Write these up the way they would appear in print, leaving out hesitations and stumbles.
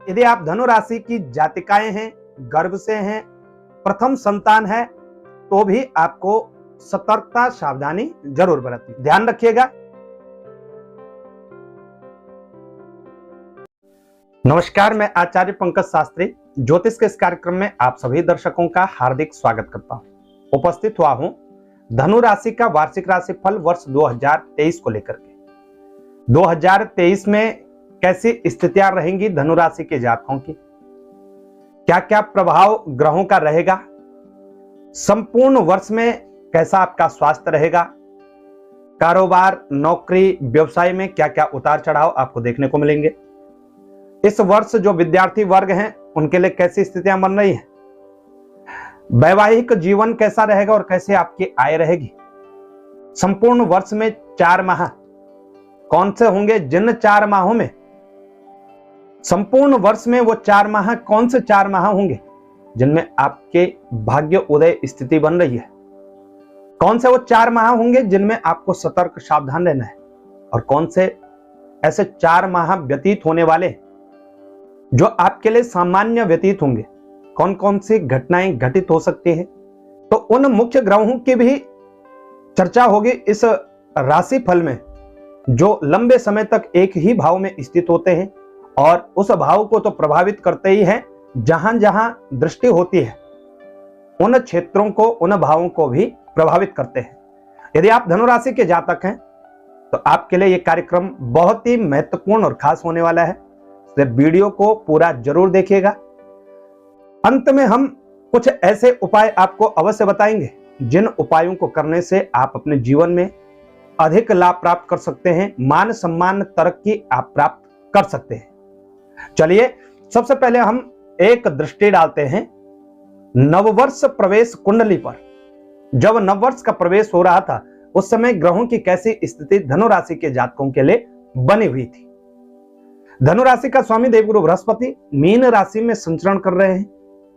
यदि आप धनु राशि की जातिकाएं हैं, गर्भ से हैं, प्रथम संतान है, तो भी आपको सतर्कता सावधानी जरूर बरतनी, ध्यान रखिएगा। नमस्कार, मैं आचार्य पंकज शास्त्री ज्योतिष के इस कार्यक्रम में आप सभी दर्शकों का हार्दिक स्वागत करता हूं। उपस्थित हुआ हूं धनु राशि का वार्षिक राशिफल वर्ष 2023 को लेकर के। 2023 में कैसी स्थितियां रहेंगी धनु राशि के जातकों की, क्या क्या प्रभाव ग्रहों का रहेगा, संपूर्ण वर्ष में कैसा आपका स्वास्थ्य रहेगा, कारोबार, नौकरी, व्यवसाय में क्या क्या उतार चढ़ाव आपको देखने को मिलेंगे। इस वर्ष जो विद्यार्थी वर्ग हैं उनके लिए कैसी स्थितियां बन रही हैं, वैवाहिक जीवन कैसा रहेगा और कैसे आपकी आय रहेगी। संपूर्ण वर्ष में 4 माह कौन से होंगे, जिन 4 माहों में संपूर्ण वर्ष में वो 4 माह कौन से 4 माह होंगे जिनमें आपके भाग्य उदय स्थिति बन रही है, कौन से वो 4 माह होंगे जिनमें आपको सतर्क सावधान रहना है, और कौन से ऐसे 4 माह व्यतीत होने वाले जो आपके लिए सामान्य व्यतीत होंगे, कौन कौन सी घटनाएं घटित हो सकती हैं। तो उन मुख्य ग्रहों की भी चर्चा होगी इस राशि फल में, जो लंबे समय तक एक ही भाव में स्थित होते हैं और उस भाव को तो प्रभावित करते ही हैं, जहां जहां दृष्टि होती है उन क्षेत्रों को, उन भावों को भी प्रभावित करते हैं। यदि आप धनु राशि के जातक हैं तो आपके लिए यह कार्यक्रम बहुत ही महत्वपूर्ण और खास होने वाला है, इसलिए वीडियो को पूरा जरूर देखिएगा। अंत में हम कुछ ऐसे उपाय आपको अवश्य बताएंगे जिन उपायों को करने से आप अपने जीवन में अधिक लाभ प्राप्त कर सकते हैं, मान सम्मान, तरक्की आप प्राप्त कर सकते हैं। चलिए सबसे पहले हम एक दृष्टि डालते हैं नववर्ष प्रवेश कुंडली पर। जब नववर्ष का प्रवेश हो रहा था उस समय ग्रहों की कैसी स्थिति धनु राशि के जातकों के लिए बनी हुई थी। धनु राशि का स्वामी देवगुरु बृहस्पति मीन राशि में संचरण कर रहे हैं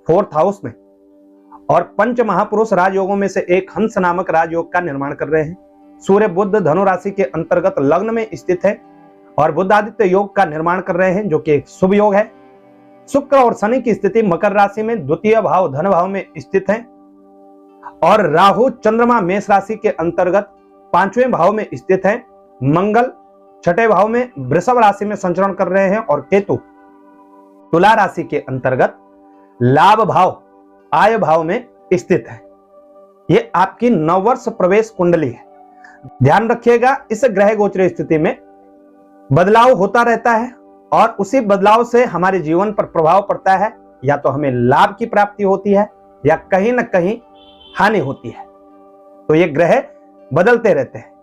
4th हाउस में, और पंच महापुरुष राजयोगों में से एक हंस नामक राजयोग का निर्माण कर रहे हैं। सूर्य बुध धनु राशि के अंतर्गत लग्न में स्थित है और बुधादित्य योग का निर्माण कर रहे हैं, जो कि एक शुभ योग है। शुक्र और शनि की स्थिति मकर राशि में द्वितीय भाव धन भाव में स्थित है, और राहु चंद्रमा मेष राशि के अंतर्गत 5वें भाव में स्थित है। मंगल 6ठे भाव में वृषभ राशि में संचरण कर रहे हैं, और केतु तुला राशि के अंतर्गत लाभ भाव आय भाव में स्थित है। यह आपकी नववर्ष प्रवेश कुंडली है। ध्यान रखिएगा, इस ग्रह गोचर स्थिति में बदलाव होता रहता है और उसी बदलाव से हमारे जीवन पर प्रभाव पड़ता है, या तो हमें लाभ की प्राप्ति होती है या कहीं ना कहीं हानि होती है। तो ये ग्रह बदलते रहते हैं।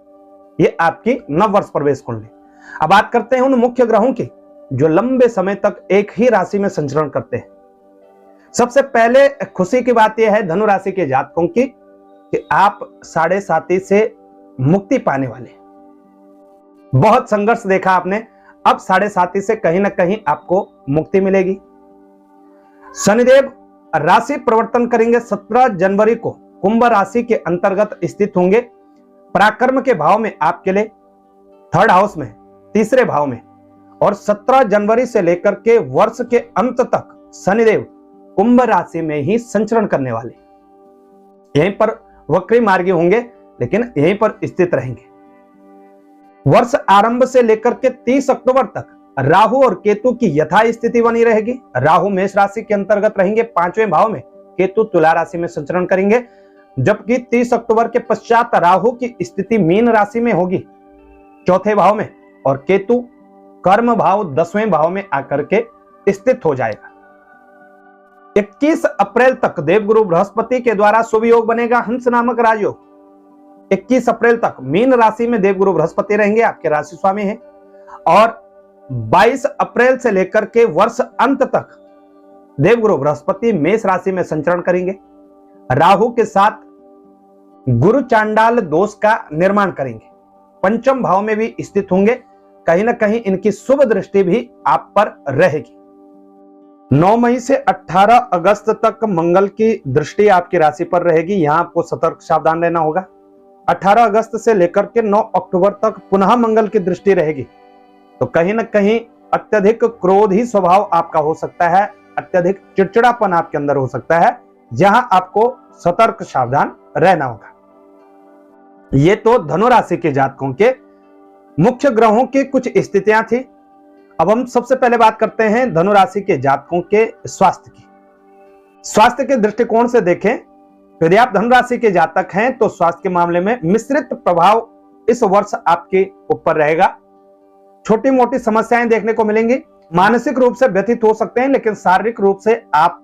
ये आपकी नववर्ष प्रवेश कुंडली। अब बात करते हैं उन मुख्य ग्रहों की जो लंबे समय तक एक ही राशि में संचरण करते हैं। सबसे पहले खुशी की बात यह है धनु राशि के जातकों की कि आप 7.5 से मुक्ति पाने वाले हैं। बहुत संघर्ष देखा आपने, अब 7.5 से कहीं ना कहीं आपको मुक्ति मिलेगी। शनिदेव राशि परिवर्तन करेंगे 17 जनवरी को, कुंभ राशि के अंतर्गत स्थित होंगे। पराक्रम के भाव में आपके लिए 3rd हाउस में, 3रे भाव में, और 17 जनवरी से लेकर के वर्ष के अंत तक शनिदेव कुंभ राशि में ही संचरण करने वाले, यहीं पर वक्री मार्गी होंगे लेकिन यहीं पर स्थित रहेंगे। वर्ष आरंभ से लेकर के 30 अक्टूबर तक राहु और केतु की यथा स्थिति बनी रहेगी। राहु मेष राशि के अंतर्गत रहेंगे 5वें भाव में, केतु तुला राशि में संचरण करेंगे, जबकि 30 अक्टूबर के पश्चात राहु की स्थिति मीन राशि में होगी 4थे भाव में, और केतु कर्म भाव 10वें भाव में आकर के स्थित हो जाएगा। 21 अप्रैल तक देवगुरु बृहस्पति के द्वारा शुभ योग बनेगा हंस नामक राजयोग। 21 अप्रैल तक मीन राशि में देवगुरु बृहस्पति रहेंगे, आपके राशि स्वामी हैं, और 22 अप्रैल से लेकर के वर्ष अंत तक देवगुरु बृहस्पति मेष राशि में संचरण करेंगे। राहु के साथ गुरु चांडाल दोष का निर्माण करेंगे, 5म भाव में भी स्थित होंगे। कहीं ना कहीं इनकी शुभ दृष्टि भी आप पर रहेगी। 9 मई से 18 अगस्त तक मंगल की दृष्टि आपकी राशि पर रहेगी, यहां आपको सतर्क सावधान रहना होगा। 18 अगस्त से लेकर के 9 अक्टूबर तक पुनः मंगल की दृष्टि रहेगी, तो कहीं ना कहीं अत्यधिक क्रोधी स्वभाव आपका हो सकता है, अत्यधिक चिड़चिड़ापन आपके अंदर हो सकता है, जहां आपको सतर्क सावधान रहना होगा। ये तो धनु राशि के जातकों के मुख्य ग्रहों की कुछ स्थितियां थी। अब हम सबसे पहले बात करते हैं धनु राशि के जातकों के स्वास्थ्य की। स्वास्थ्य के दृष्टिकोण से देखें तो यदि आप धनु राशि के जातक हैं तो स्वास्थ्य के मामले में मिश्रित प्रभाव इस वर्ष आपके ऊपर रहेगा। छोटी मोटी समस्याएं देखने को मिलेंगी, मानसिक रूप से व्यथित हो सकते हैं, लेकिन शारीरिक रूप से आप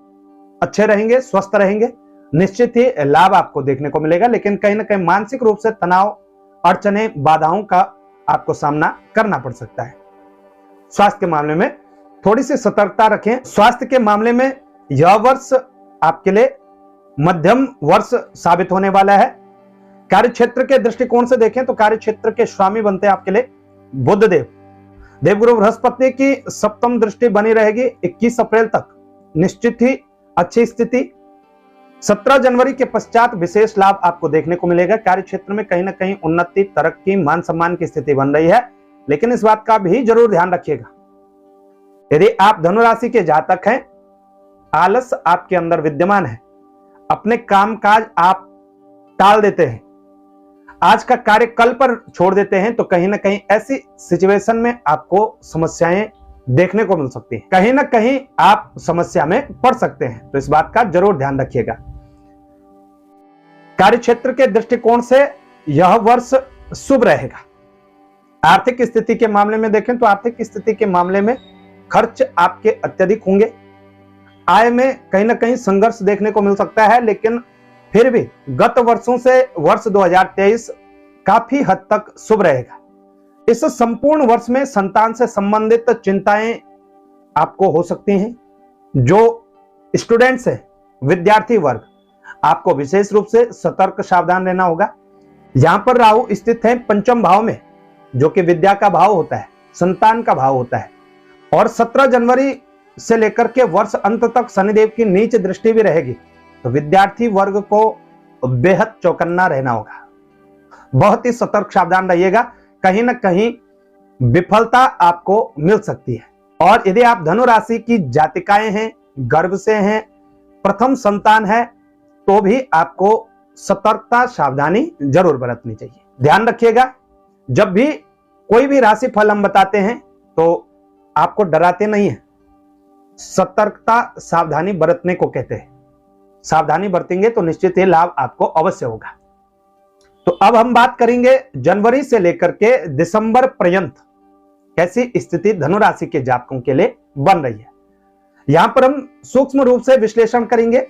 अच्छे रहेंगे, स्वस्थ रहेंगे, निश्चित ही लाभ आपको देखने को मिलेगा। लेकिन कहीं ना कहीं मानसिक रूप से तनाव, अड़चने, बाधाओं का आपको सामना करना पड़ सकता है। स्वास्थ्य के मामले में थोड़ी सी सतर्कता रखें। स्वास्थ्य के मामले में यह वर्ष आपके लिए मध्यम वर्ष साबित होने वाला है। कार्य क्षेत्र के दृष्टिकोण से देखें तो कार्य क्षेत्र के स्वामी बनते हैं आपके लिए बुध देव। देवगुरु बृहस्पति की सप्तम दृष्टि बनी रहेगी 21 अप्रैल तक, निश्चित ही अच्छी स्थिति। 17 जनवरी के पश्चात विशेष लाभ आपको देखने को मिलेगा। कार्य क्षेत्र में कहीं ना कहीं उन्नति, तरक्की, मान सम्मान की स्थिति बन रही है, लेकिन इस बात का भी जरूर ध्यान रखिएगा, यदि आप धनु राशि के जातक हैं, आलस आपके अंदर विद्यमान है, अपने कामकाज आप टाल देते हैं, आज का कार्य कल पर छोड़ देते हैं, तो कहीं ना कहीं ऐसी सिचुएशन में आपको समस्याएं देखने को मिल सकती है। कहीं ना कहीं आप समस्या में पड़ सकते हैं, तो इस बात का जरूर ध्यान रखिएगा। कार्य क्षेत्र के दृष्टिकोण से यह वर्ष शुभ रहेगा। आर्थिक स्थिति के मामले में देखें तो आर्थिक स्थिति के मामले में खर्च आपके अत्यधिक होंगे, आय में कहीं ना कहीं संघर्ष देखने को मिल सकता है, लेकिन फिर भी गत वर्षों से वर्ष 2023 काफी हद तक शुभ रहेगा। इस संपूर्ण वर्ष में संतान से संबंधित चिंताएं आपको हो सकती हैं। जो स्टूडेंट्स हैं, विद्यार्थी वर्ग, आपको विशेष रूप से सतर्क सावधान रहना होगा। यहां पर राहु स्थित है पंचम भाव में, जो कि विद्या का भाव होता है, संतान का भाव होता है, और 17 जनवरी से लेकर के वर्ष अंत तक शनिदेव की नीच दृष्टि भी रहेगी। तो विद्यार्थी वर्ग को बेहद चौकन्ना रहना होगा, बहुत ही सतर्क सावधान रहिएगा, कहीं ना कहीं विफलता आपको मिल सकती है। और यदि आप धनु राशि की जातिकाएं हैं, गर्भ से हैं, प्रथम संतान है, तो भी आपको सतर्कता सावधानी जरूर बरतनी चाहिए। ध्यान रखिएगा, जब भी कोई भी राशि फल हम बताते हैं तो आपको डराते नहीं है, सतर्कता सावधानी बरतने को कहते हैं। सावधानी बरतेंगे तो निश्चित ही लाभ आपको अवश्य होगा। तो अब हम बात करेंगे जनवरी से लेकर के दिसंबर पर्यंत कैसी स्थिति धनु राशि के जातकों के लिए बन रही है। यहां पर हम सूक्ष्म रूप से विश्लेषण करेंगे।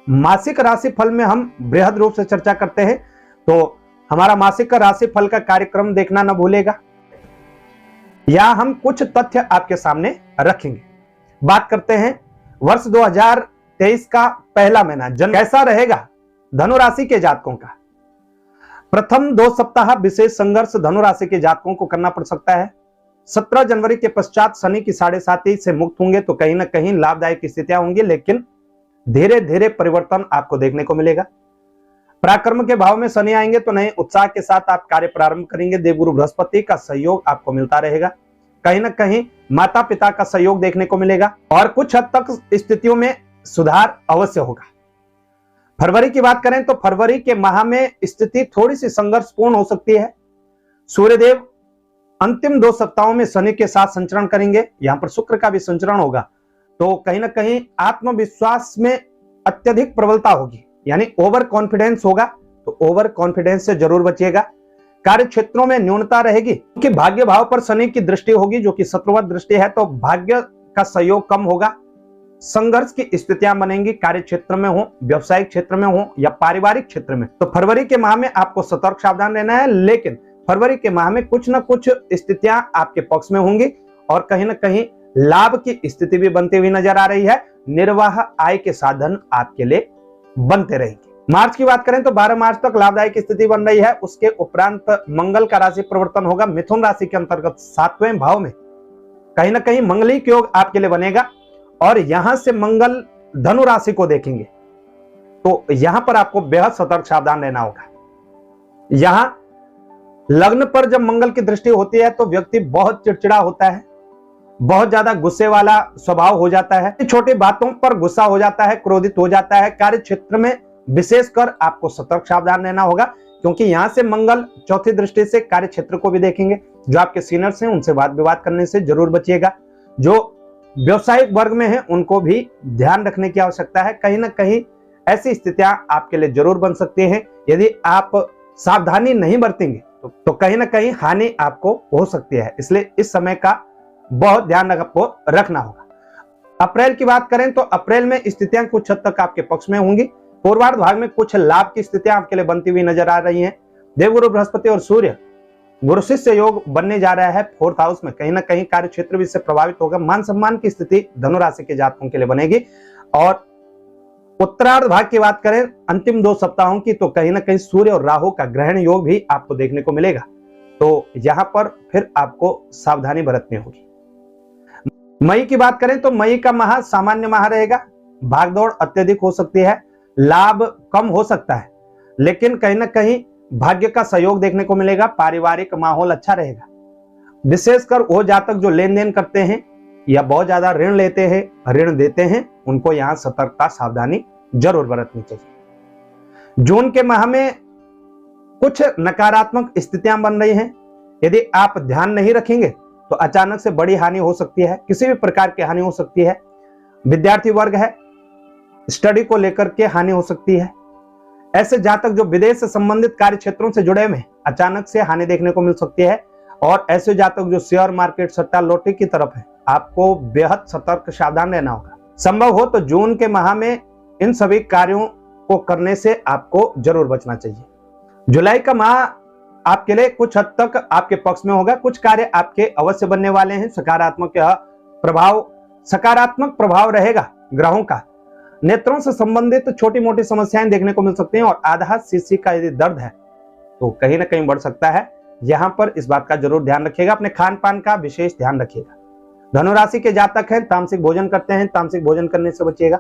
मासिक राशि फल में हम बृहद रूप से चर्चा करते हैं, तो हमारा मासिक राशि फल का कार्यक्रम देखना न भूलेगा। यहां हम कुछ तथ्य आपके सामने रखेंगे। बात करते हैं वर्ष 2023 का पहला महीना कैसा रहेगा धनु राशि के जातकों का। प्रथम 2 सप्ताह विशेष संघर्ष धनु राशि के जातकों को करना पड़ सकता है। 17 जनवरी के पश्चात शनि की 7.5 से मुक्त होंगे, तो कहीं ना कहीं लाभदायक स्थितियां होंगी, लेकिन धीरे धीरे परिवर्तन आपको देखने को मिलेगा। पराक्रम के भाव में शनि आएंगे तो नए उत्साह के साथ आप कार्य प्रारंभ करेंगे। देवगुरु बृहस्पति का सहयोग आपको मिलता रहेगा। कहीं ना कहीं माता पिता का सहयोग देखने को मिलेगा और कुछ हद तक स्थितियों में सुधार अवश्य होगा। फरवरी की बात करें तो फरवरी के माह में स्थिति थोड़ी सी संघर्षपूर्ण हो सकती है। सूर्यदेव अंतिम 2 सप्ताहों में शनि के साथ संचरण करेंगे, यहां पर शुक्र का भी संचरण होगा, तो कहीं ना कहीं आत्मविश्वास में अत्यधिक प्रबलता होगी, यानी ओवर कॉन्फिडेंस होगा, तो ओवर कॉन्फिडेंस से जरूर बचिएगा। कार्य क्षेत्रों में न्यूनता रहेगी क्योंकि भाग्य भाव पर शनि की दृष्टि होगी, जो कि शत्रुवत दृष्टि है, तो भाग्य का सहयोग कम होगा। संघर्ष की स्थितियां बनेंगी, कार्य क्षेत्र में हो, व्यवसायिक क्षेत्र में हो या पारिवारिक क्षेत्र में। तो फरवरी के माह में आपको सतर्क सावधान रहना है, लेकिन फरवरी के माह में कुछ न कुछ स्थितियां आपके पक्ष में होंगी और कहीं ना कहीं लाभ की स्थिति भी बनती हुई नजर आ रही है। निर्वाह आय के साधन आपके लिए बनते रहेंगे। मार्च की बात करें तो 12 मार्च तक लाभदायक स्थिति बन रही है। उसके उपरांत मंगल का राशि परिवर्तन होगा। मिथुन राशि के अंतर्गत 7वें भाव में कहीं ना कहीं मंगलिक योग आपके लिए बनेगा और यहां से मंगल धनु राशि को देखेंगे, तो यहां पर आपको बेहद सतर्क सावधान रहना होगा। यहां लग्न पर जब मंगल की दृष्टि होती है तो व्यक्ति बहुत चिड़चिड़ा होता है, बहुत ज्यादा गुस्से वाला स्वभाव हो जाता है, छोटी बातों पर गुस्सा हो जाता है, क्रोधित हो जाता है। कार्य क्षेत्र में विशेषकर आपको सतर्क सावधान रहना होगा, क्योंकि यहां से मंगल चौथी दृष्टि से कार्य क्षेत्र को भी देखेंगे। जो आपके सीनियर्स हैं उनसे वाद विवाद करने से जरूर बचिएगा। जो व्यवसायिक वर्ग में है उनको भी ध्यान रखने की आवश्यकता है। कहीं ना कहीं ऐसी स्थितियां आपके लिए जरूर बन सकती हैं। यदि आप सावधानी नहीं बरतेंगे तो कहीं ना कहीं हानि आपको हो सकती है, इसलिए इस समय का बहुत ध्यान आपको रखना होगा। अप्रैल की बात करें तो अप्रैल में स्थितियां कुछ हद तक आपके पक्ष में होंगी। पूर्वार्ध भाग में कुछ लाभ की स्थितियां आपके लिए बनती हुई नजर आ रही हैं। देवगुरु बृहस्पति और सूर्य गुरु शिष्य योग बनने जा रहा है 4th हाउस में। कहीं ना कहीं कार्य क्षेत्र भी इससे प्रभावित होगा। मान सम्मान की स्थिति धनु राशि के जातकों के लिए बनेगी। और उत्तरार्ध भाग की बात करें अंतिम 2 सप्ताहों की, तो कहीं ना कहीं सूर्य और राहु का ग्रहण योग भी आपको देखने को मिलेगा। तो यहां पर फिर आपको सावधानी बरतनी होगी। मई की बात करें तो मई का माह सामान्य माह रहेगा। भागदौड़ अत्यधिक हो सकती है, लाभ कम हो सकता है, लेकिन कहीं ना कहीं भाग्य का सहयोग देखने को मिलेगा। पारिवारिक माहौल अच्छा रहेगा। विशेषकर वो जातक जो लेन देन करते हैं या बहुत ज्यादा ऋण लेते हैं, ऋण देते हैं, उनको यहां सतर्कता सावधानी जरूर बरतनी चाहिए। जून के माह में कुछ नकारात्मक स्थितियां बन रही हैं। यदि आप ध्यान नहीं रखेंगे तो अचानक से बड़ी हानि हो सकती है, किसी भी प्रकार की हानि हो सकती है। विद्यार्थी वर्ग है, स्टडी को लेकर के हानि हो सकती है। ऐसे जातक जो विदेश से संबंधित कार्य क्षेत्रों से जुड़े हुए हैं, अचानक से हानि देखने को मिल सकती है। और ऐसे जातक जो शेयर मार्केट, सट्टा लॉटरी की तरफ है, आपको बेहद सतर्क सावधान रहना होगा। संभव हो तो जून के माह में इन सभी कार्यों को करने से आपको जरूर बचना चाहिए। जुलाई का माह आपके लिए कुछ हद तक आपके पक्ष में होगा। कुछ कार्य आपके अवश्य बनने वाले हैं। सकारात्मक प्रभाव रहेगा ग्रहों का। नेत्रों से संबंधित छोटी मोटी समस्याएं देखने को मिल सकती हैं। और आधा सीसी का यदि दर्द है तो कहीं ना कहीं बढ़ सकता है। यहां पर इस बात का जरूर ध्यान रखिएगा। अपने खान पान का विशेष ध्यान रखिएगा। धनु राशि के जातक हैं, तामसिक भोजन करते हैं, तामसिक भोजन करने से बचिएगा।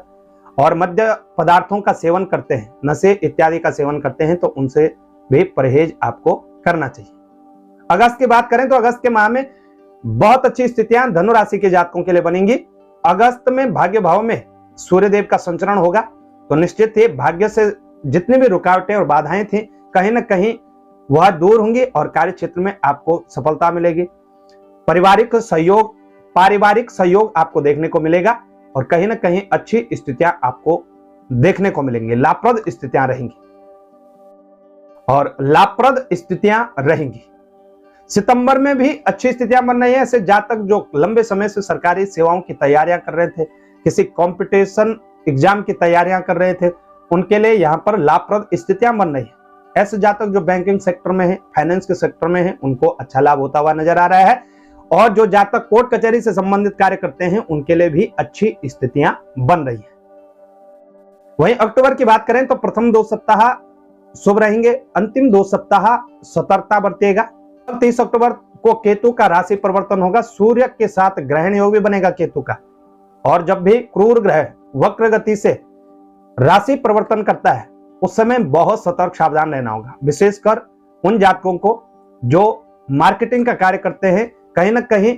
और मद्य पदार्थों का सेवन करते हैं, नशे इत्यादि का सेवन करते हैं, तो उनसे भी परहेज आपको करना चाहिए। अगस्त की बात करें तो अगस्त के माह में बहुत अच्छी स्थितियां धनु राशि के जातकों के लिए बनेंगी। अगस्त में भाग्य भाव में सूर्यदेव का संचरण होगा, तो निश्चित ही भाग्य से जितनी भी रुकावटें और बाधाएं थी, कहीं ना कहीं वह दूर होंगी और कार्य क्षेत्र में आपको सफलता मिलेगी। पारिवारिक सहयोग आपको देखने को मिलेगा और कहीं ना कहीं अच्छी स्थितियां आपको देखने को मिलेंगी। लाभप्रद स्थितियां रहेंगी। सितंबर में भी अच्छी स्थितियां बन रही है। ऐसे जातक जो लंबे समय से सरकारी सेवाओं की तैयारियां कर रहे थे, किसी कंपटीशन एग्जाम की तैयारियां कर रहे थे, उनके लिए यहां पर लाभप्रद स्थितियां बन रही है। ऐसे जातक जो बैंकिंग सेक्टर में है, फाइनेंस के सेक्टर में है, उनको अच्छा लाभ होता हुआ नजर आ रहा है। और जो जातक कोर्ट कचहरी से संबंधित कार्य करते हैं, उनके लिए भी अच्छी स्थितियां बन रही है। वहीं अक्टूबर की बात करें तो प्रथम 2 सप्ताह शुभ रहेंगे, अंतिम 2 सप्ताह सतर्कता बरतिएगा। 30 अक्टूबर को केतु का राशि परिवर्तन होगा। सूर्य के साथ ग्रहण योग भी बनेगा केतु का। और जब भी क्रूर ग्रह वक्र गति से राशि परिवर्तन करता है, उस समय बहुत सतर्क सावधान रहना होगा। विशेषकर उन जातकों को जो मार्केटिंग का कार्य करते हैं, कहीं ना कहीं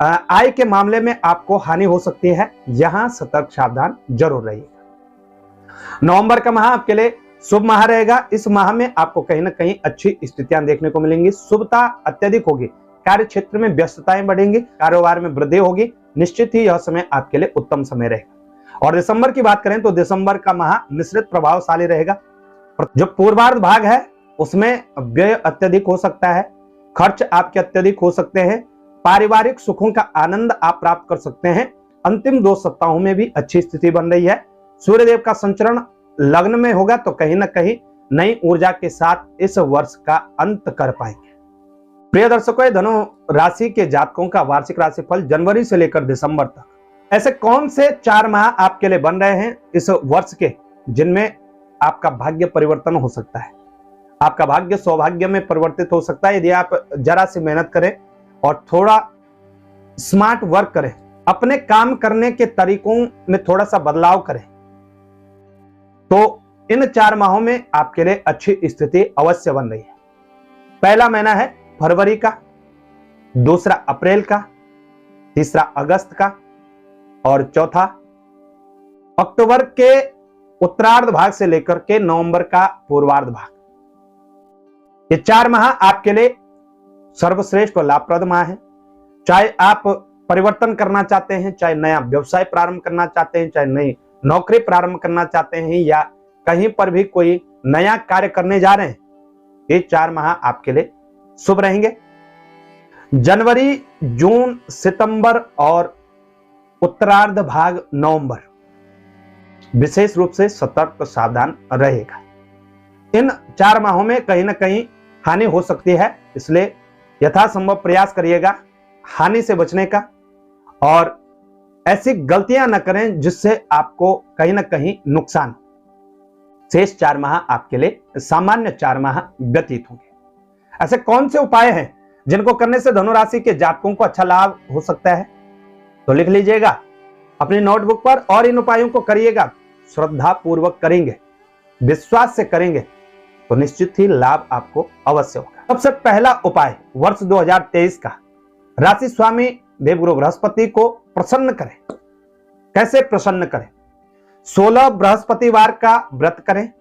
आय के मामले में आपको हानि हो सकती है। यहां सतर्क सावधान जरूर रहिएगा। नवंबर का माह आपके लिए शुभ माह रहेगा। इस माह में आपको कहीं ना कहीं अच्छी स्थितियां देखने को मिलेंगी। शुभता अत्यधिक होगी। कार्य क्षेत्र में व्यस्तताएं बढ़ेंगी, कारोबार में वृद्धि होगी। निश्चित ही यह समय आपके लिए उत्तम समय रहेगा। और दिसंबर की बात करें तो दिसंबर का माह मिश्रित प्रभावशाली रहेगा। जो पूर्वार्ध भाग है उसमें व्यय अत्यधिक हो सकता है, खर्च आपके अत्यधिक हो सकते हैं। पारिवारिक सुखों का आनंद आप प्राप्त कर सकते हैं। अंतिम 2 सप्ताहों में भी अच्छी स्थिति बन रही है। सूर्यदेव का संचरण लग्न में होगा, तो कहीं ना कहीं नई ऊर्जा के साथ इस वर्ष का अंत कर पाएंगे। प्रिय दर्शकों, धनु राशि के जातकों का वार्षिक राशिफल जनवरी से लेकर दिसंबर तक, ऐसे कौन से 4 माह आपके लिए बन रहे हैं इस वर्ष के, जिनमें आपका भाग्य परिवर्तन हो सकता है, आपका भाग्य सौभाग्य में परिवर्तित हो सकता है। यदि आप जरा सी मेहनत करें और थोड़ा स्मार्ट वर्क करें, अपने काम करने के तरीकों में थोड़ा सा बदलाव करें, तो इन 4 माहों में आपके लिए अच्छी स्थिति अवश्य बन रही है। पहला महीना है फरवरी का, दूसरा अप्रैल का, तीसरा अगस्त का और चौथा अक्टूबर के उत्तरार्ध भाग से लेकर के नवंबर का पूर्वार्ध भाग। ये 4 माह आपके लिए सर्वश्रेष्ठ और लाभप्रद माह है। चाहे आप परिवर्तन करना चाहते हैं, चाहे नया व्यवसाय प्रारंभ करना चाहते हैं, चाहे नई नौकरी प्रारंभ करना चाहते हैं या कहीं पर भी कोई नया कार्य करने जा रहे हैं, ये 4 माह आपके लिए शुभ रहेंगे। जनवरी, जून, सितंबर और उत्तरार्ध भाग नवंबर विशेष रूप से सतर्क सावधान रहेगा। इन 4 माहों में कहीं ना कहीं हानि हो सकती है, इसलिए यथासंभव प्रयास करिएगा हानि से बचने का और ऐसी गलतियां न करें जिससे आपको कहीं ना कहीं नुकसान हो। शेष 4 माह आपके लिए सामान्य 4 माह व्यतीत होंगे। ऐसे कौन से उपाय हैं जिनको करने से धनु राशि के जातकों को अच्छा लाभ हो सकता है, तो लिख लीजिएगा अपनी नोटबुक पर और इन उपायों को करिएगा। श्रद्धा पूर्वक करेंगे, विश्वास से करेंगे तो निश्चित ही लाभ आपको अवश्य होगा। सबसे पहला उपाय वर्ष 2023 का, राशि स्वामी देवगुरु बृहस्पति को प्रसन्न करें। कैसे प्रसन्न करें? 16 बृहस्पतिवार का व्रत करें,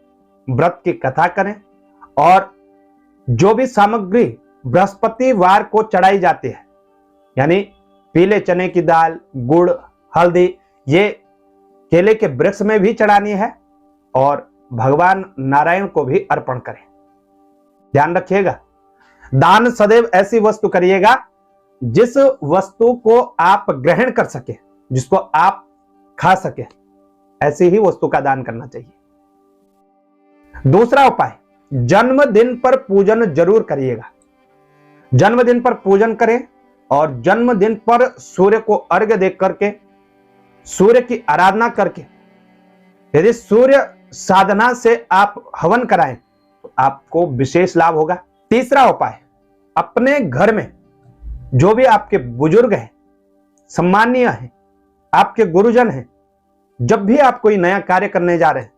व्रत की कथा करें और जो भी सामग्री बृहस्पतिवार को चढ़ाई जाती है, यानी पीले चने की दाल, गुड़, हल्दी, ये केले के वृक्ष में भी चढ़ानी है और भगवान नारायण को भी अर्पण करें। ध्यान रखिएगा, दान सदैव ऐसी वस्तु करिएगा जिस वस्तु को आप ग्रहण कर सके, जिसको आप खा सके, ऐसी ही वस्तु का दान करना चाहिए। दूसरा उपाय, जन्मदिन पर पूजन जरूर करिएगा। जन्मदिन पर पूजन करें और जन्मदिन पर सूर्य को अर्घ्य दे करके, सूर्य की आराधना करके, यदि सूर्य साधना से आप हवन कराएं तो आपको विशेष लाभ होगा। तीसरा उपाय, अपने घर में जो भी आपके बुजुर्ग हैं, सम्मानीय हैं, आपके गुरुजन हैं, जब भी आप कोई नया कार्य करने जा रहे हैं,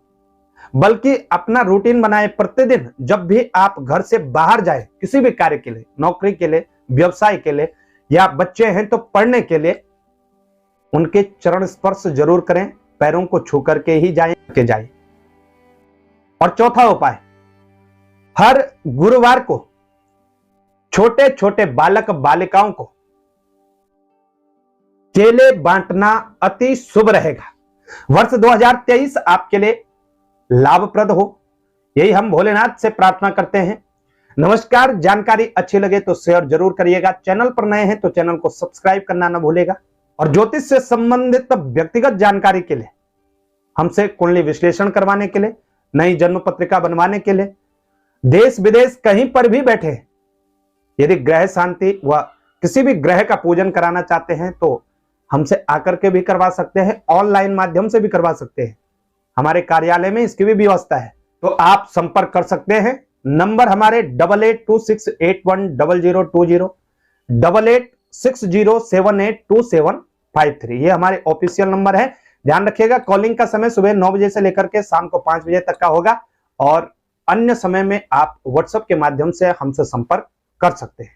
बल्कि अपना रूटीन बनाए, प्रतिदिन जब भी आप घर से बाहर जाए किसी भी कार्य के लिए, नौकरी के लिए, व्यवसाय के लिए या बच्चे हैं तो पढ़ने के लिए, उनके चरण स्पर्श जरूर करें, पैरों को छू करके ही जाएं। और चौथा उपाय, हर गुरुवार को छोटे छोटे बालक बालिकाओं को केले बांटना अति शुभ रहेगा। वर्ष 2023 आपके लिए लाभप्रद हो, यही हम भोलेनाथ से प्रार्थना करते हैं। नमस्कार, जानकारी अच्छी लगे तो शेयर जरूर करिएगा। चैनल पर नए हैं तो चैनल को सब्सक्राइब करना न भूलेगा। और ज्योतिष से संबंधित व्यक्तिगत जानकारी के लिए, हमसे कुंडली विश्लेषण करवाने के लिए, नई जन्म पत्रिका बनवाने के लिए, देश विदेश कहीं पर भी बैठे यदि ग्रह शांति व किसी भी ग्रह का पूजन कराना चाहते हैं तो हमसे आकर के भी करवा सकते हैं, ऑनलाइन माध्यम से भी करवा सकते हैं। हमारे कार्यालय में इसकी भी व्यवस्था है, तो आप संपर्क कर सकते हैं। नंबर हमारे 8826810020, 8860782753, ये हमारे ऑफिशियल नंबर है। ध्यान रखिएगा, कॉलिंग का समय सुबह 9 बजे से लेकर के शाम को 5 बजे तक का होगा और अन्य समय में आप व्हाट्सएप के माध्यम से हमसे संपर्क कर सकते हैं।